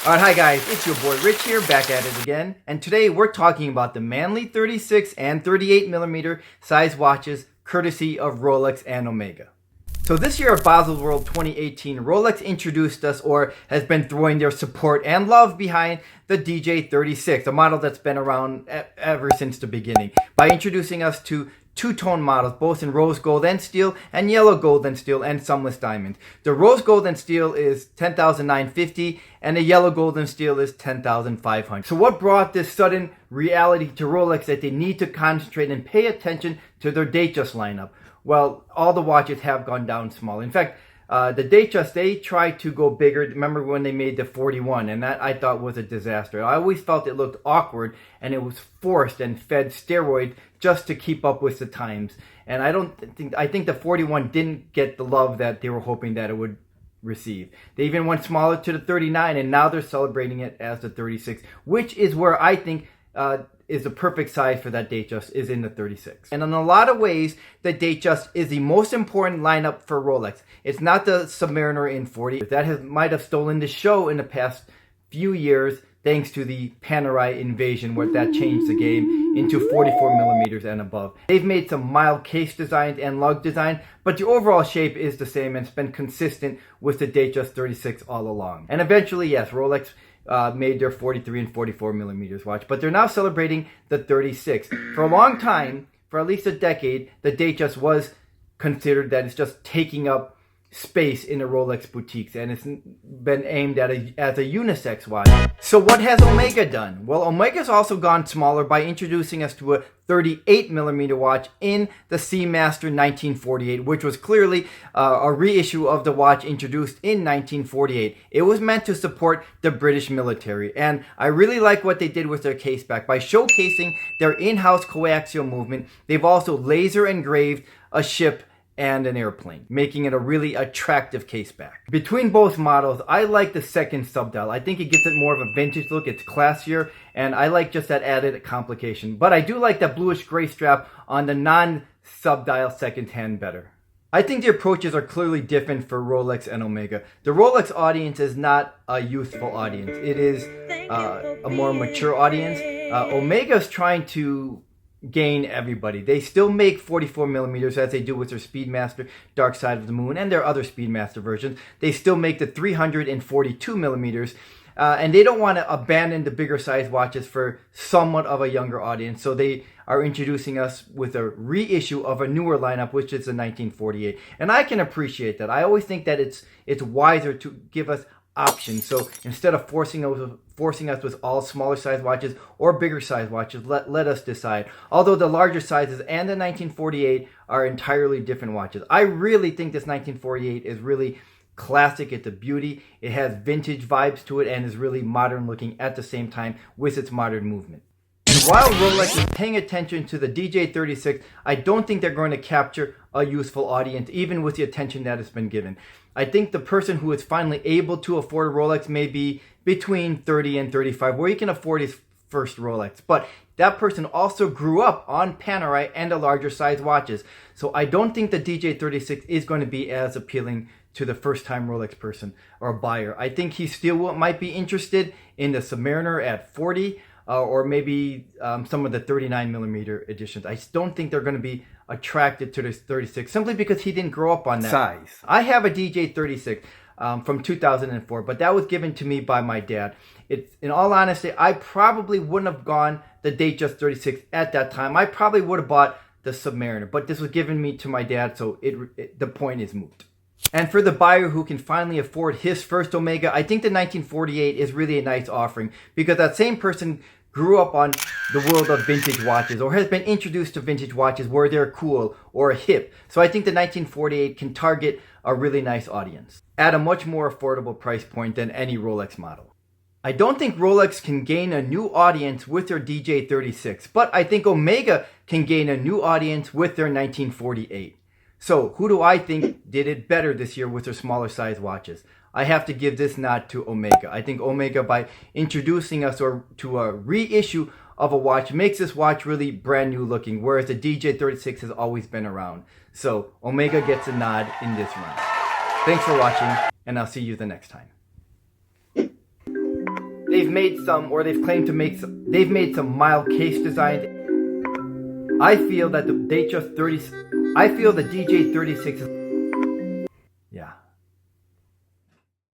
Alright, hi guys, it's your boy Rich here, back at it again. And today we're talking about the manly 36 and 38mm size watches courtesy of Rolex and Omega. So this year at Baselworld 2018, Rolex introduced us, or has been throwing their support and love behind the DJ36, a model that's been around ever since the beginning, by introducing us to two-tone models, both in rose gold and steel, and yellow gold and steel, and sunless diamond. The rose gold and steel is $10,950, and the yellow gold and steel is $10,500. So what brought this sudden reality to Rolex that they need to concentrate and pay attention to their Datejust lineup? Well, all the watches have gone down small. In fact, the Datejust, they tried to go bigger. Remember when they made the 41, and that I thought was a disaster. I always felt it looked awkward, and it was forced and fed steroids just to keep up with the times. And I think the 41 didn't get the love that they were hoping that it would receive. They even went smaller to the 39, and now they're celebrating it as the 36, which is where I think is the perfect size for that Datejust, is in the 36. And in a lot of ways, the Datejust is the most important lineup for Rolex. It's not the Submariner in 40. That might have stolen the show in the past few years, thanks to the Panerai invasion, where that changed the game into 44mm and above. They've made some mild case designs and lug design, but the overall shape is the same, and it's been consistent with the Datejust 36 all along. And eventually, yes, Rolex made their 43 and 44mm watch, but they're now celebrating the 36. For a long time, for at least a decade, the Datejust was considered that it's just taking up space in the Rolex boutiques, and it's been aimed at as a unisex watch. So what has Omega done? Well, Omega's also gone smaller by introducing us to a 38mm watch in the Speedmaster 1948, which was clearly a reissue of the watch introduced in 1948. It was meant to support the British military, and I really like what they did with their case back. By showcasing their in-house coaxial movement, they've also laser engraved a ship and an airplane, making it a really attractive case back. Between both models, I like the second subdial. I think it gives it more of a vintage look, it's classier, and I like just that added complication. But I do like that bluish gray strap on the non-subdial second hand better. I think the approaches are clearly different for Rolex and Omega. The Rolex audience is not a youthful audience. It is a more mature audience. Omega's trying to gain everybody. They still make 44mm as they do with their Speedmaster Dark Side of the Moon and their other Speedmaster versions. They still make the 342mm, and they don't want to abandon the bigger size watches for somewhat of a younger audience. So they are introducing us with a reissue of a newer lineup, which is the 1948. And I can appreciate that. I always think that it's wiser to give us options. So instead of forcing us with all smaller size watches or bigger size watches, let us decide. Although the larger sizes and the 1948 are entirely different watches. I really think this 1948 is really classic. It's a beauty. It has vintage vibes to it and is really modern looking at the same time with its modern movement. And while Rolex is paying attention to the DJ36, I don't think they're going to capture a youthful audience, even with the attention that has been given. I think the person who is finally able to afford a Rolex may be between 30 and 35, where he can afford his first Rolex. But that person also grew up on Panerai and the larger size watches. So I don't think the DJ36 is going to be as appealing to the first-time Rolex person or buyer. I think he still might be interested in the Submariner at 40, or maybe some of the 39mm editions. I don't think they're going to be attracted to this 36 simply because he didn't grow up on that size. I have a DJ36 from 2004, but that was given to me by my dad. In all honesty, I probably wouldn't have gone the Datejust 36 at that time. I probably would have bought the Submariner, but this was given me to my dad, so the point is moot. And for the buyer who can finally afford his first Omega, I think the 1948 is really a nice offering, because that same person grew up on the world of vintage watches, or has been introduced to vintage watches where they're cool or hip. So I think the 1948 can target a really nice audience at a much more affordable price point than any Rolex model. I don't think Rolex can gain a new audience with their DJ36, but I think Omega can gain a new audience with their 1948. So who do I think did it better this year with their smaller size watches? I have to give this nod to Omega. I think Omega, by introducing us to a reissue of a watch, makes this watch really brand new looking, whereas the DJ36 has always been around. So Omega gets a nod in this run. Thanks for watching, and I'll see you the next time. they've made some, or they've claimed to make some, they've made some mild case designs. I feel that the DJ36 is